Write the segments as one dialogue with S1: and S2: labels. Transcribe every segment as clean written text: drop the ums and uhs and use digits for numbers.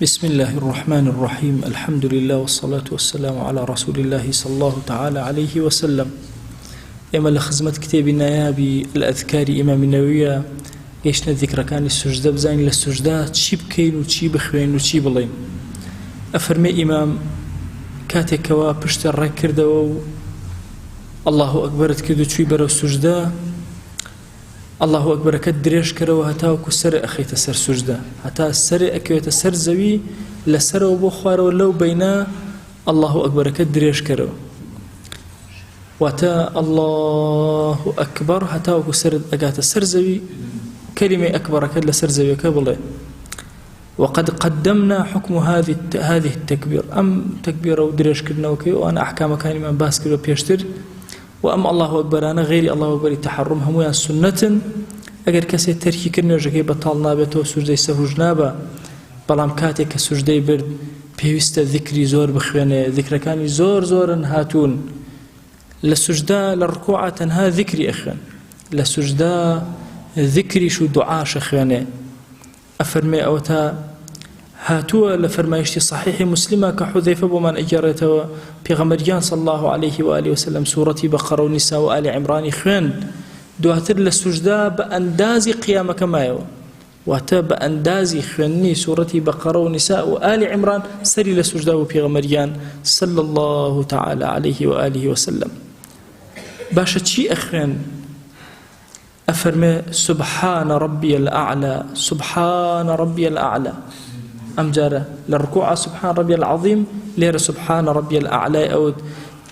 S1: بسم الله الرحمن الرحيم الحمد لله والصلاة والسلام على رسول الله صلى الله تعالى عليه وسلم. إما لخزمة كتابنا يا بالأذكار إمام النووي قيشنا الذكر كان السجدة بزين للسجدة تشيب كين وتشيب خوين وتشيب لين. أفرمي إمام كاتك وابشت الركر دو الله أكبر تكدو تشيب برو السجدة الله أكبر كدريش كرو هتاو كسر أخيت سر سجدة هتا سر أكيت سر زوي لسر وبخار ولو بينا الله أكبر كدريش كرو وتا الله أكبر هتاو كسر أجات سر زوي كلمة أكبر كلا سر زوي كبله. وقد قدمنا حكم هذه التكبير تكبير ودريش كرنا وكي وأنا أحكام كان من باس كرو بيشتر وأما الله أكبر أنا غيري الله أكبر تحرم همويا سنة أجر كسي تركي كرني وجهي بطالنا بتو سجدي سهوجنابا بلام كاتي كسجدي برد بيوست ذكري زور بخواني ذكر كاني زور هاتون لسجدة للركوع تنها ذكري أخوان لسجدة ذكري شو دعاء شخواني أفرمي أوتا هاتوا لفرمايشتي صحيح مسلمة كحذيفة بمن أجارته بيغمريان صلى الله عليه وآله وسلم سورة بقرة ونساء وآل عمران خوان دواتر للسجدة بأندازي قيامك مايو واتا بأندازي خواني سورة بقرة ونساء وآل عمران سري للسجدة بيغمريان صلى الله تعالى عليه وآله وسلم. باشا تشي أخوان أفرمي سبحان ربي الأعلى سبحان ربي الأعلى أمجارة للركوع سبحان ربي العظيم لير سبحان ربي الأعلى أو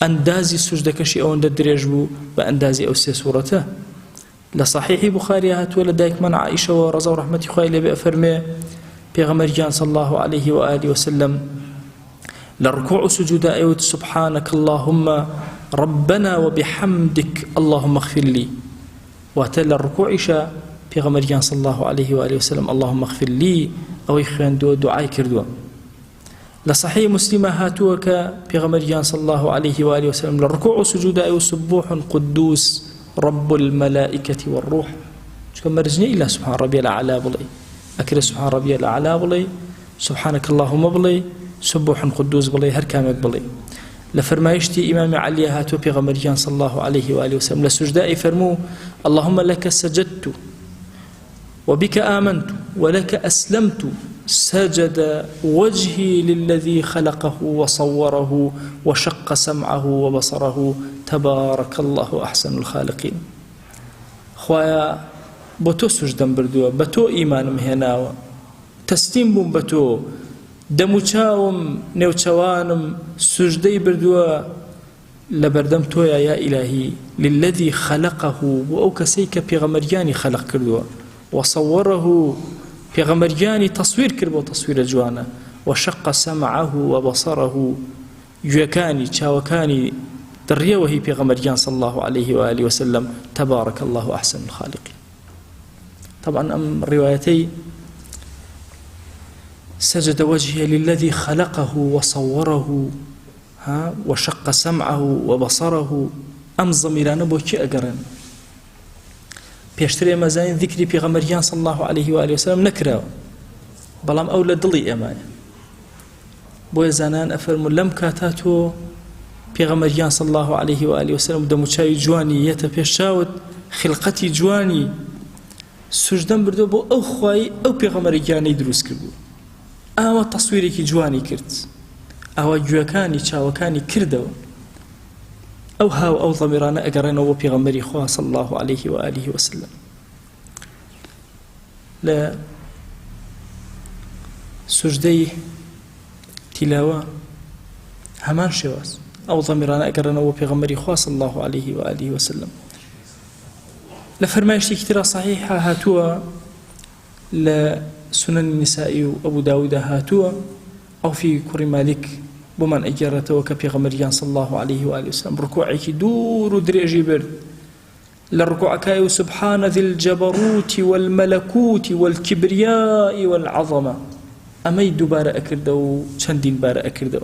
S1: أندازي السجدة كشي أو ندريجبو بأندازي أو سورته لصحيح بخاري هاتولا دايك من عائشة ورضا ورحمة خايلة بأفرمي بيغمريان صلى الله عليه وآله وسلم للركوع سجودة أيوت سبحانك اللهم ربنا وبحمدك اللهم اغفر لي واتل الركوع إشاء بيغمريان صلى الله عليه وآله وسلم اللهم اغفر لي أو يخوان دو دعاء كردوا. لصحيح مسلمة هاتوك بيغمريان صلى الله عليه وآله وسلم للركوع سجود أي سبوح قدوس رب الملائكة والروح شكرا مرجني إلا سبحان ربي الأعلى بلي أكرا سبحان ربي الأعلى بلي سبحانك اللهم بلي سبوح قدوس بلي هركامك بلي. لفرمايشتي إمام علي هاتو بيغمريان صلى الله عليه وآله وسلم لسجداء فرمو اللهم لك سجدت وبك آمنت ولك أسلمت سجد وجهي للذي خلقه وصوره وشق سمعه وبصره تبارك الله أحسن الخالقين. خوايا بتو سجدن بردوا بتو إيمان مهناوا تسليم بم بتو دموچاوم نوچوانم سجدي بردوا لبردم تويا يا إلهي للذي خلقه وأوكسيك بيغمرياني خلق كردوا وصوره بيغمرياني تصوير كربو تصوير جوانا وشق سمعه وبصره يكاني شاوكاني دريا وهي بيغمريان صلى الله عليه وآله وسلم تبارك الله أحسن الخالقين. طبعا الروايتي سجد وجهه للذي خلقه وصوره وشق سمعه وبصره ضميران بوكي أقرن بيشتري مزاين ذكري بيغمريان صلى الله عليه وآله وسلم نكراو بلام أولى دلي أمانة بوي زانان أفرمو لم كاتاتو بيغمريان صلى الله عليه وآله وسلم دموشاي جواني يتبيشاوت خلقتي جواني سجدان بردو بو أو خواي أو بيغمرياني دروس كردو أو تصويرك جواني كرت أو جوكاني شاوكاني كردو أو هاو أو ضميرانا أقرنا وبيغمري خواه صلى الله عليه وآله وسلم. لا سجدي تلاوة همان شواس أو ضميرانا أقرنا وبيغمري خواه صلى الله عليه وآله وسلم. لفرمايشتي كتيرا صحيحة هاتوا لسنن النسائي وأبو داود هاتوا أو في كري مالك بمن أجرته وكبيغمريان صلى الله عليه وآله وسلم ركوعك دور دريجي برد للركوع كايو سبحان ذي الجبروت والملكوت والكبرياء والعظمة أمي دوباره أكردو چندين باره أكردو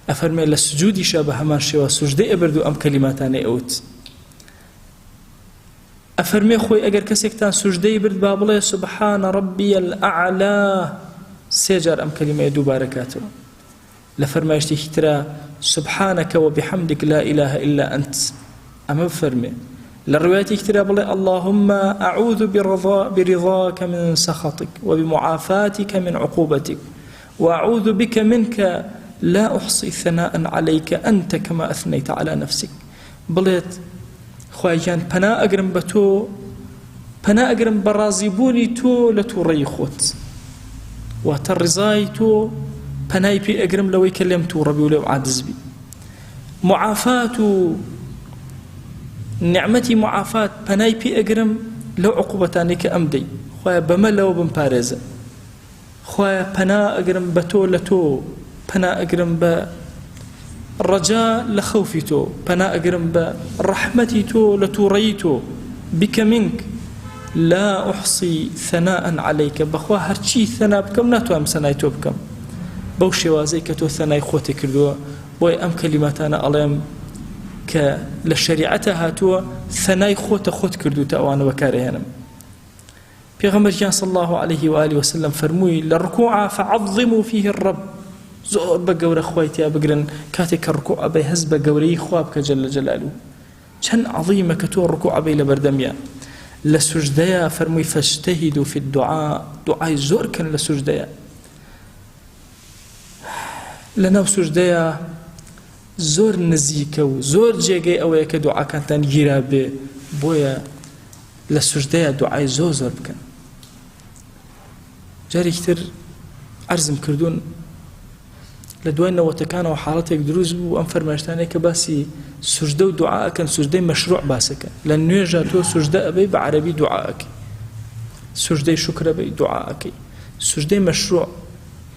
S1: أفرمي للسجود شابه همان شوا سجده أبردو أم كلماتان أوت أفرمي خوي أجر كسكتان سجدي برد بابله سبحان ربي الأعلى سێ جار ئەم کەلیمەیە دووبارە کاتەوە. لە فەرمایشتێکی ترا سبحانك وبحمدك لا إله إلا أنت ئەمە بفەرمێ. لە ڕوایەتێکی ترا بڵێ اللهم أعوذ برضاك من سخطك وبمعافاتك من عقوبتك وأعوذ بك منك لا أحصي ثناء عليك أنت كما أثنيت على نفسك. بڵێت خوایان پەنا ئەگرم بە تۆ، پەنا ئەگرم بە ڕازیبوونی تۆ لە تووڕەی خۆت، واتە ڕزای تۆ پەنای پێ ئەگرم لەوەی کە لێم تووڕەبی و لێو عاجز بی. معافات و نعمەتی معافات پەنای پێ ئەگرم لەو عقوبەتانەی کە ئەم دەی، خوایە بەمە لەوە بمپارێزە، خوایە پەنا ئەگرم بە تۆ لە تۆ، پەنا ئەگرم بە ڕەجا لە خەوفی تۆ، پەنا ئەگرم بە ڕەحمەتی تۆ لە تووڕەیی تۆ. بکە منک لا أحصي ثناء عليك، بخوا هەرچی ثەنا بکەم ناتوانم سەنای تۆ بکەم بەو شێوازەی کە تۆ ثەنای خۆتی کردووە. بۆی ئەم کەلیماتانە ئەڵێم کە لە شەریعەتە هاتووە ثەنای خۆتە خۆت کردوتە ئەوانە بەکارهێنم. پێغەمبەریان صلی الله عليه وآله وسلم فەرمووی لە ڕکوعا فعظموا فيه الرب، زۆر بە گەورە خوای تیا بگرن کاتێک کە ڕکوع ئەبەی هەست بە گەورەی خوا بکە جەل جەلالوه. چەند عەظیمە کە تۆ ڕکوع ئەبەی لە بەردەمیان. لە سوجدەیە فەرمووی فاجتهدوا في الدعاء، دوعای زۆر کەن لە سوجدەیە. لەناو سوجدەیە زۆر نزیکە و زۆر جێگەی ئەوەیە کە دوعاکانتان گیرا بێ، بۆیە لە سوجدەیە دوعای زۆر زۆر بکەن. جارێکی تر عەرزم کردوون لە دوای نەوەتەکانەوە حاڵەتێک دروست بوو، ئەم فەرمایشتانەیە کە باسی سوجدە و دوعاکەن، سوجدەی مەشروع باسەکە. لە نوێژە تۆ سوجدە ئەبەی بە عەرەبی دوعاکەی، سوجدەی شوکر ئەبەی دوعاکەی، سوجدەی مەشروع.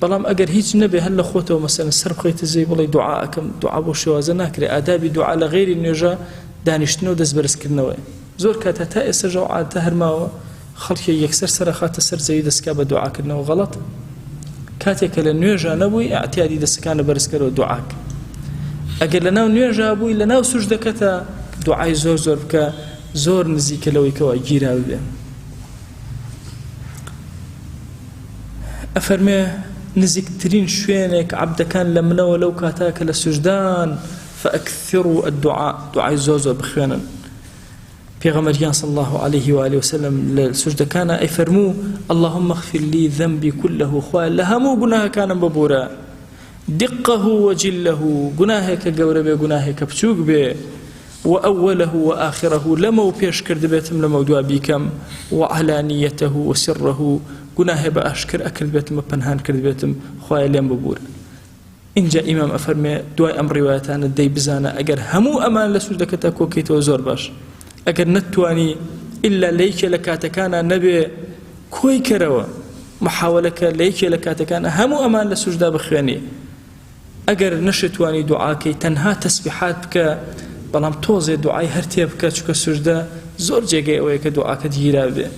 S1: بەڵام ئەگەر هیچ نەبێ هەر لە خۆتەوە مەسەلەن سەر بخەیتە زەوی بڵێ دوعاکەم، دوعا بۆ شێوازە ناکرێ. ئادابی دوعا لە غەیری نوێژە دانیشتنەوە دەست بەرزکردنەوەی. زۆر کاتە تا ئێستا ژەو عادەتە هەرماوە خەڵکی یەکسەر سەرخاتە سەر زەوی دەستکا بە دوعاکردنەوە، غەڵەت. کاتێکە لە نوێژە نەبووی ئاعتیادی دەستەکانە بەرزکەرەوە دوعاک. ئەگەر لەناو نوێژە بووی لەناو سوجدەکەتە دوعای زۆر زۆر بکە، زۆر نزیکە لەوەی کەوە گیرا ببێ. ئەفەرمێ نزیکترین شوێنێک عەبدەکان لە منەوە لەو کاتە کە لە سوجدان فأكثروا الدعاء، دعای زۆر زۆر بخوێنن. پێغەمبەریان صلی الله عليه وآله وسلم لە سوجدەکانە ئەیفەرموو اللهم اغفر لي ذنبي كله، خوای لە هەموو گوناهەکانم ببورە، دقه وجله، گوناهێکە گەورە بێ گوناهێکە بچووک بێ، وأوله وآخره، لەمە و پێش کرد بێتم لەمە و دوا بیکەم، وعلانيته وسره، گوناهێ بە ئاشکر ئەکرد بێتم بە پەنهان کرد بێتم، خوای لێم ببورە. اینجا ئیمام ئەفەرمێ دوای ئەم ڕیوایەتانە دەی بزانە ئەگەر هەموو ئەمان لە سوجدەکەتە کۆکەیتەوە زۆر باش. ئەگەر نەتوانی ئللا لە یەکێ لە کاتەکانە نەبێ کۆی کەرەوە محاولەکە لە یەکێ لە کاتەکانە هەموو ئەمان لە سوجدا بخوێنێ. ئەگەر نەشتوانی دوعاکەی تەنها تەسبیحات بکە، بەڵام تۆزێ دوعای هەر تێ بکە، چونکە سوجدە زۆر جێگەی ئەوەیە کە دوعاکەت گیرا بێ.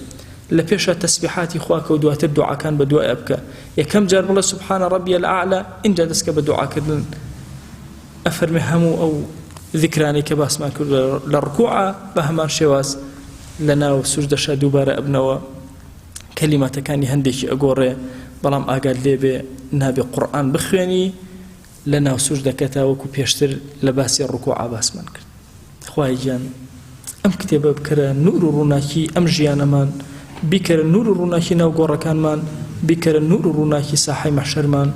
S1: لە پێشە تەسبیحاتی خواکە و دواتر دوعاکان بە دوایە بکە. یەکەم جار بڵێ سبحان ربی الأعلى، اینجا دەستکە بە دوعاکردن. ئەفەرمێ هەموو ئەو ذکرانی کە باسمان کرد لە ڕکوعە بە هەمان شێواز لە ناو سوجدەشە دووبارە ئەبنەوە کەلیماتەکانی هەندێکی ئەگۆڕێ، بەڵام ئاگاد لێبێ نابێ قورئان بخوێنی لە ناو سوجدەکەتە، وەکو پێشتر لە باسی ڕکوعە باسمان کرد. خوای گیان ئەم کتێبە بکەرە نور و ڕووناکی ئەم ژیانەمان، بیکەرە نور و ڕووناکی ناو گۆڕەکانمان، بیکەرە نور و ڕووناکی ساحەی مەحشەرمان.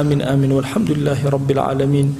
S1: آمین آمین والحمد لله رب العالمين.